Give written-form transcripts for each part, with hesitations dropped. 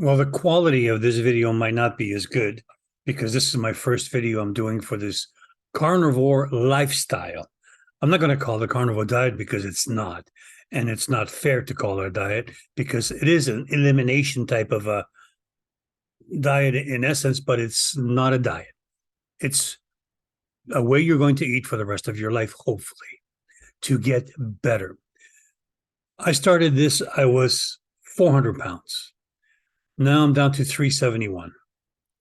Well, the quality of this video might not be as good because this is my first video I'm doing for this carnivore lifestyle. I'm not going to call it a carnivore diet because it's not. And it's not fair to call it a diet because it is an elimination type of a diet in essence, but it's not a diet. It's a way you're going to eat for the rest of your life, hopefully, to get better. I started this, I was 400 pounds. Now I'm down to 371.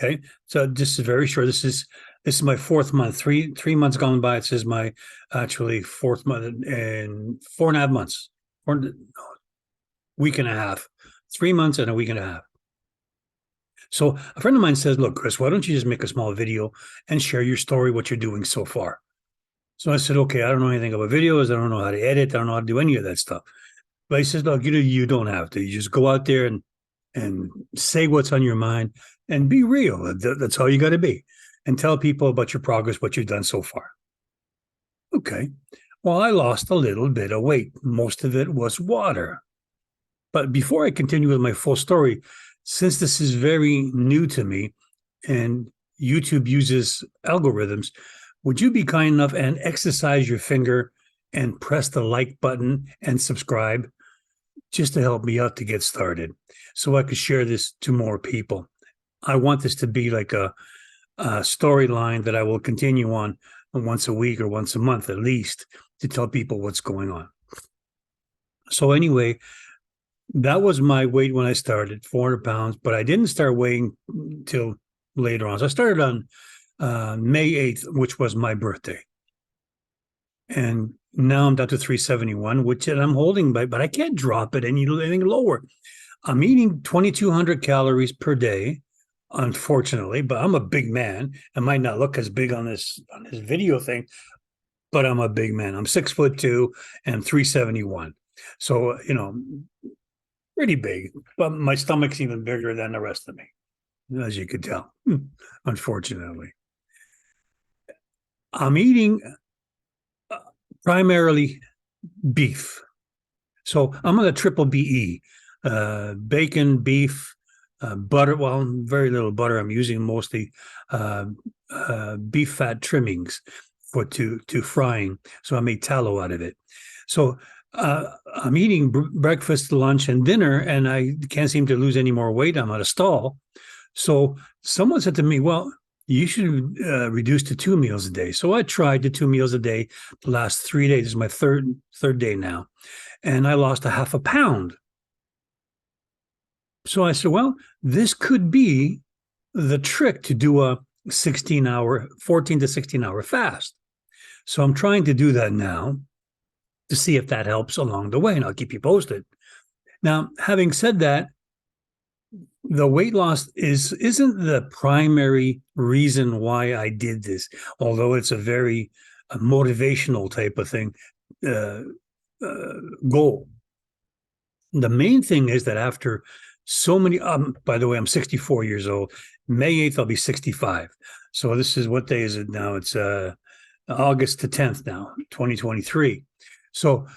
Okay. So this is very short. This is my fourth month. Three months gone by. It says my actually fourth month and 4.5 months. Week and a half. 3 months and a week and a half. So a friend of mine says, look, Chris, why don't you just make a small video and share your story, what you're doing so far? So I said, okay, I don't know anything about videos. I don't know how to edit. I don't know how to do any of that stuff. But he says, look, you don't have to. You just go out there and say what's on your mind and be real. That's all you got to be. And tell people about your progress, what you've done so far. Okay. Well, I lost a little bit of weight. Most of it was water. But before I continue with my full story, since this is very new to me and YouTube uses algorithms, would you be kind enough and exercise your finger and press the like button and subscribe just to help me out to get started so I could share this to more people? I want this to be like a storyline that I will continue on once a week or once a month at least to tell people what's going on. So anyway, that was my weight when I started, 400 pounds, but I didn't start weighing until later on. So I started on May 8th, which was my birthday. And now I'm down to 371, which I'm holding by, but I can't drop it anything lower. I'm eating 2,200 calories per day, unfortunately, but I'm a big man. I might not look as big on this video thing, but I'm a big man. I'm 6'2" and 371. So, pretty big, but my stomach's even bigger than the rest of me, as you could tell, unfortunately. I'm eating primarily beef. So I'm on a triple BE, bacon, beef, butter. Well, very little butter. I'm using mostly beef fat trimmings to frying. So I made tallow out of it. So I'm eating breakfast, lunch, and dinner, and I can't seem to lose any more weight. I'm at a stall. So someone said to me, well, you should reduce to 2 meals a day. So I tried the 2 meals a day the last 3 days. This is my third day now. And I lost a half a pound. So I said, well, this could be the trick to do a 14 to 16 hour fast. So I'm trying to do that now to see if that helps along the way, and I'll keep you posted. Now, having said that, the weight loss isn't the primary reason why I did this, although it's a very motivational type of thing, goal. The main thing is that after so many, by the way, I'm 64 years old. May 8th, I'll be 65. So this is, what day is it now? It's August the 10th now, 2023. So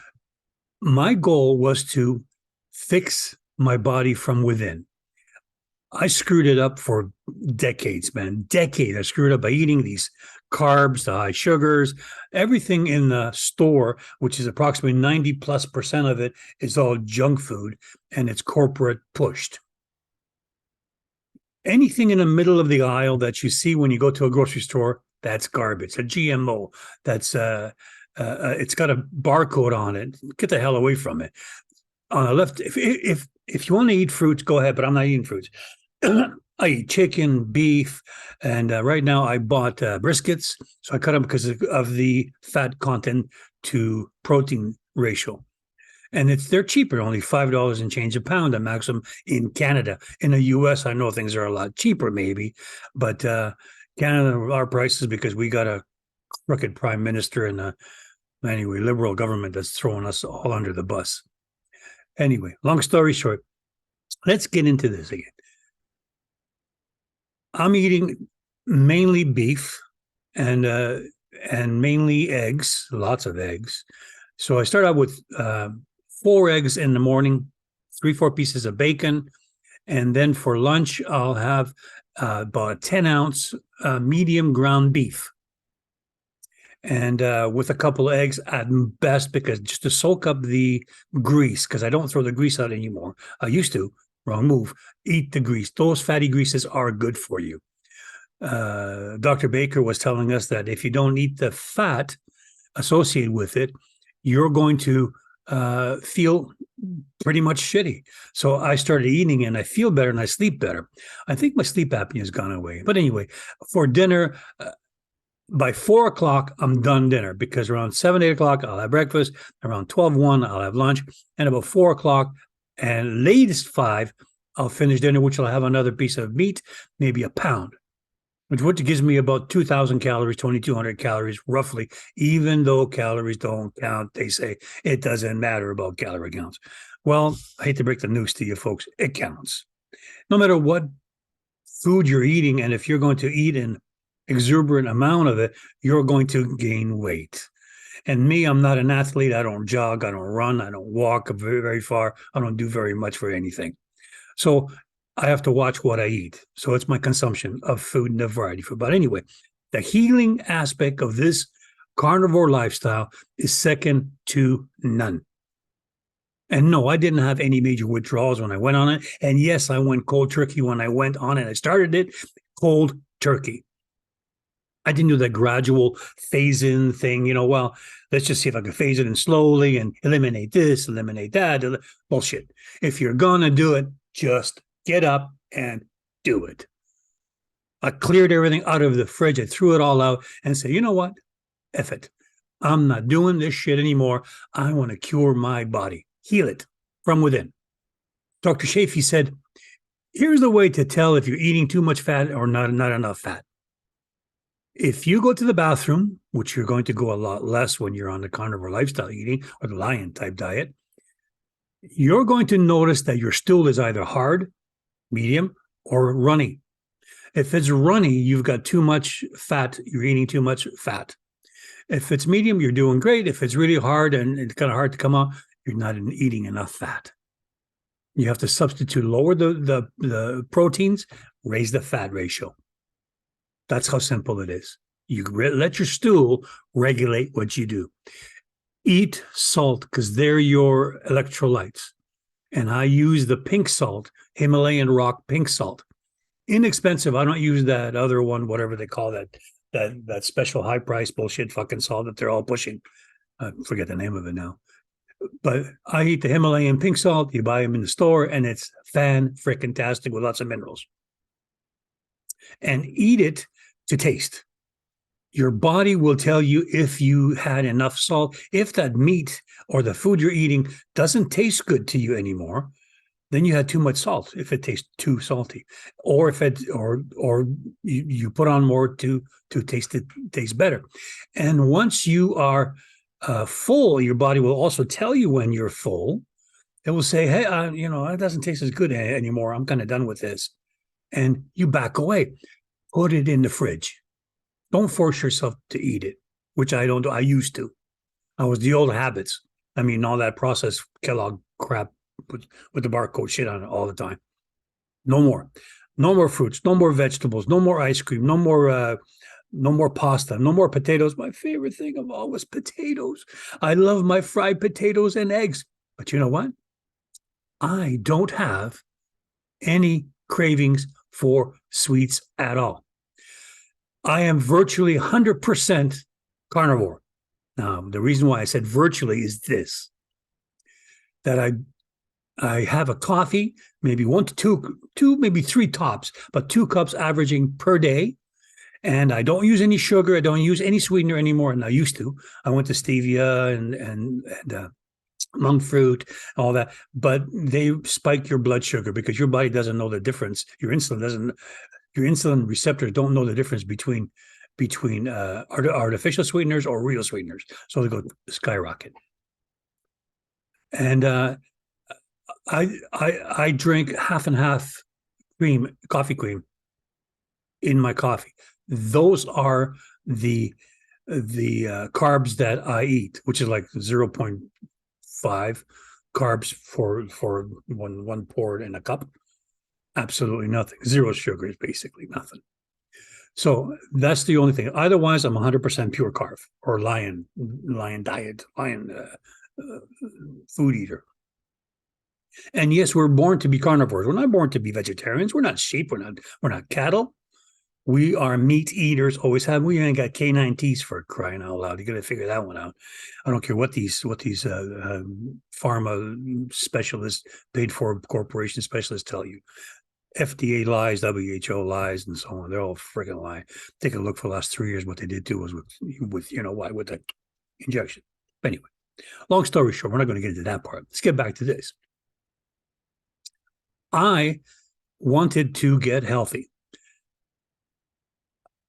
my goal was to fix my body from within. I screwed it up for decades, man. Decades. I screwed up by eating these carbs, the high sugars, everything in the store, which is approximately 90+% of it is all junk food, and it's corporate pushed. Anything in the middle of the aisle that you see when you go to a grocery store, that's garbage. A GMO. That's it's got a barcode on it. Get the hell away from it. On the left, if you want to eat fruits, go ahead, but I'm not eating fruits. I eat chicken, beef, and right now I bought briskets. So I cut them because of the fat content to protein ratio. And they're cheaper, only $5 and change a pound at maximum in Canada. In the US, I know things are a lot cheaper maybe, but Canada, our prices, because we got a crooked prime minister and anyway, liberal government that's throwing us all under the bus. Anyway, long story short, let's get into this again. I'm eating mainly beef and mainly eggs, lots of eggs. So I start out with 4 eggs in the morning, 3-4 pieces of bacon, And then for lunch, I'll have about a 10-ounce medium ground beef. And with a couple of eggs at best, because just to soak up the grease, because I don't throw the grease out anymore. I used to, wrong move, eat the grease. Those fatty greases are good for you. Dr. Baker was telling us that if you don't eat the fat associated with it, you're going to feel pretty much shitty. So I started eating and I feel better and I sleep better. I think my sleep apnea has gone away. But anyway, for dinner, by 4 o'clock, I'm done dinner, because around 7, 8 o'clock, I'll have breakfast. Around 12, 1, I'll have lunch. And about 4 o'clock and latest 5, I'll finish dinner, which will have another piece of meat, maybe a pound, which gives me about 2,000 calories, 2,200 calories, roughly, even though calories don't count. They say it doesn't matter about calorie counts. Well, I hate to break the news to you folks. It counts. No matter what food you're eating, and if you're going to eat an exuberant amount of it, you're going to gain weight. And me, I'm not an athlete. I don't jog. I don't run. I don't walk very, very far. I don't do very much for anything. So I have to watch what I eat. So it's my consumption of food and a variety of food. But anyway, the healing aspect of this carnivore lifestyle is second to none. And no, I didn't have any major withdrawals when I went on it. And yes, I went cold turkey when I went on it. I started it cold turkey. I didn't do that gradual phase in thing, well, let's just see if I can phase it in slowly and eliminate this, eliminate that. Bullshit. If you're going to do it, just get up and do it. I cleared everything out of the fridge. I threw it all out and said, you know what? F it. I'm not doing this shit anymore. I want to cure my body, heal it from within. Dr. Shafee said, here's the way to tell if you're eating too much fat or not enough fat. If you go to the bathroom, which you're going to go a lot less when you're on the carnivore lifestyle eating or the lion type diet, you're going to notice that your stool is either hard, medium, or runny. If it's runny, you've got too much fat. You're eating too much fat. If it's medium, you're doing great. If it's really hard and it's kind of hard to come out, you're not eating enough fat. You have to substitute, lower the proteins, raise the fat ratio. That's how simple it is. You let your stool regulate what you do. Eat salt, because they're your electrolytes. And I use the pink salt, Himalayan rock pink salt. Inexpensive. I don't use that other one, whatever they call that special high price bullshit fucking salt that they're all pushing. I forget the name of it now. But I eat the Himalayan pink salt. You buy them in the store, and it's fan-frickin-tastic with lots of minerals. And eat it to taste. Your body will tell you if you had enough salt. If that meat or the food you're eating doesn't taste good to you anymore, then you had too much salt. If it tastes too salty, or if it or you put on more to taste better. And once you are full, your body will also tell you when you're full. It will say, "Hey, it doesnn't taste as good anymore. I'm kind of done with this," and you back away. Put it in the fridge. Don't force yourself to eat it, which I don't do. I used to. I was the old habits. I mean, all that processed Kellogg crap with the barcode shit on it all the time. No more. No more fruits. No more vegetables. No more ice cream. No more pasta. No more potatoes. My favorite thing of all was potatoes. I love my fried potatoes and eggs. But you know what? I don't have any cravings for sweets at all. I am virtually 100% carnivore. Now, the reason why I said virtually is this, that I have a coffee, maybe 1 to 2, maybe 3 tops, but 2 cups averaging per day. And I don't use any sugar. I don't use any sweetener anymore. And I used to. I went to stevia and monk fruit, all that. But they spike your blood sugar because your body doesn't know the difference. Your insulin receptors don't know the difference between artificial sweeteners or real sweeteners. So they go skyrocket. And I drink half and half coffee cream in my coffee. Those are the carbs that I eat, which is like 0.5 carbs for one pour in a cup. Absolutely nothing. Zero sugar is basically nothing. So that's the only thing. Otherwise, I'm 100% pure carb or lion diet, food eater. And yes, we're born to be carnivores. We're not born to be vegetarians. We're not sheep. We're not cattle. We are meat eaters. Always have. We ain't got canine teeth for crying out loud. You got to figure that one out. I don't care what these pharma specialists, paid for corporation specialists tell you. FDA lies, WHO lies, and so on. They're all freaking lying. Take a look for the last 3 years. What they did to us with with the injection. Anyway, long story short, we're not going to get into that part. Let's get back to this. I wanted to get healthy.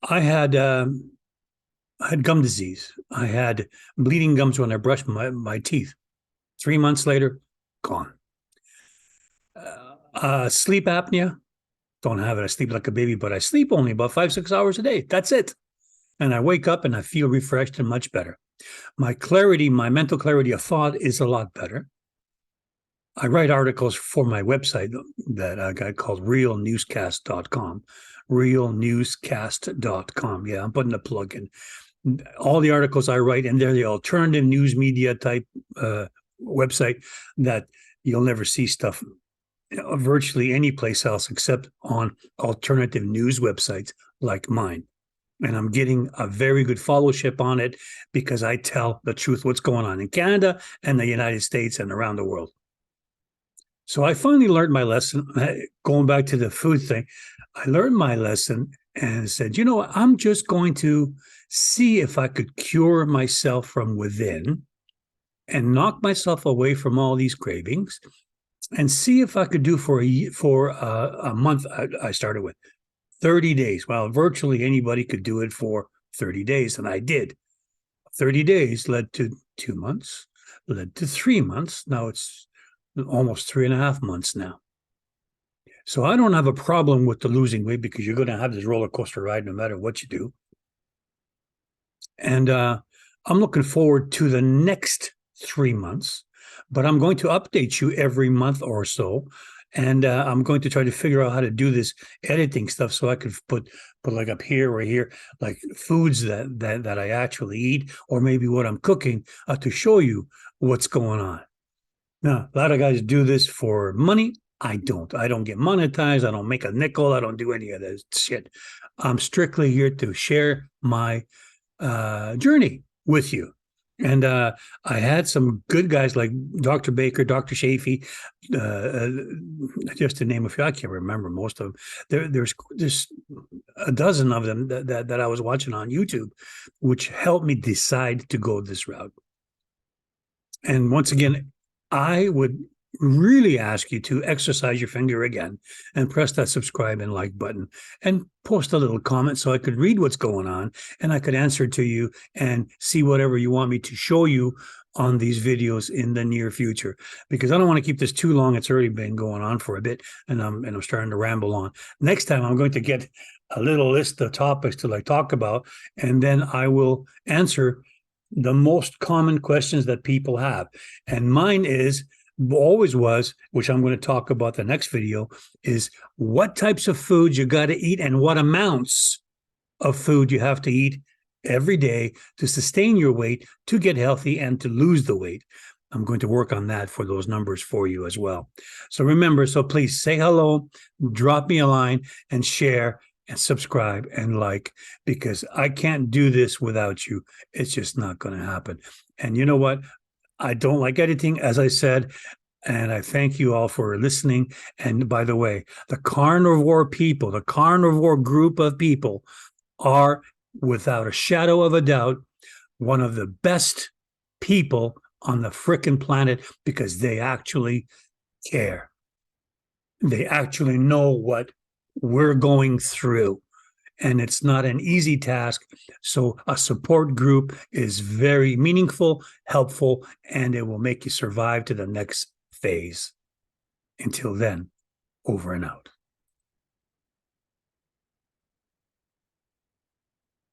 I had gum disease. I had bleeding gums when I brushed my teeth. 3 months later, gone. Sleep apnea. Don't have it. I sleep like a baby, but I sleep only about 5-6 hours a day. That's it. And I wake up and I feel refreshed and much better. My clarity, my mental clarity of thought is a lot better. I write articles for my website that I got called realnewscast.com. Realnewscast.com. Yeah, I'm putting a plug in. All the articles I write, and they're the alternative news media type website that you'll never see stuff virtually any place else except on alternative news websites like mine. And I'm getting a very good followership on it because I tell the truth, what's going on in Canada and the United States and around the world. So I finally learned my lesson. Going back to the food thing, I learned my lesson and said, I'm just going to see if I could cure myself from within and knock myself away from all these cravings and see if I could do for a month. I started with 30 days. Well, virtually anybody could do it for 30 days, and I did. 30 days led to 2 months, led to 3 months. Now it's almost 3.5 months now. So I don't have a problem with the losing weight because you're going to have this roller coaster ride no matter what you do. And I'm looking forward to the next 3 months, but I'm going to update you every month or so. And I'm going to try to figure out how to do this editing stuff so I could put like up here or here, like foods that I actually eat, or maybe what I'm cooking to show you what's going on. Now, a lot of guys do this for money. I don't. I don't get monetized. I don't make a nickel. I don't do any of this shit. I'm strictly here to share my journey with you. And I had some good guys like Dr. Baker, Dr. Shafee, just to name a few. I can't remember most of them. There's a dozen of them that I was watching on YouTube, which helped me decide to go this route. And once again, I would really ask you to exercise your finger again and press that subscribe and like button and post a little comment so I could read what's going on and I could answer to you and see whatever you want me to show you on these videos in the near future, because I don't want to keep this too long. It's already been going on for a bit and I'm starting to ramble on. Next time I'm going to get a little list of topics to talk about, and then I will answer the most common questions that people have. And mine always was, which I'm going to talk about the next video, is what types of foods you got to eat and what amounts of food you have to eat every day to sustain your weight, to get healthy, and to lose the weight. I'm going to work on that for those numbers for you as well. So remember, please say hello, drop me a line, and share and subscribe and like, because I can't do this without you. It's just not going to happen. And you know what? I don't like editing, as I said, and I thank you all for listening. And by the way, the carnivore people, the carnivore group of people are, without a shadow of a doubt, one of the best people on the frickin' planet, because they actually care. They actually know what we're going through. And it's not an easy task. So a support group is very meaningful, helpful, and it will make you survive to the next phase. Until then, over and out.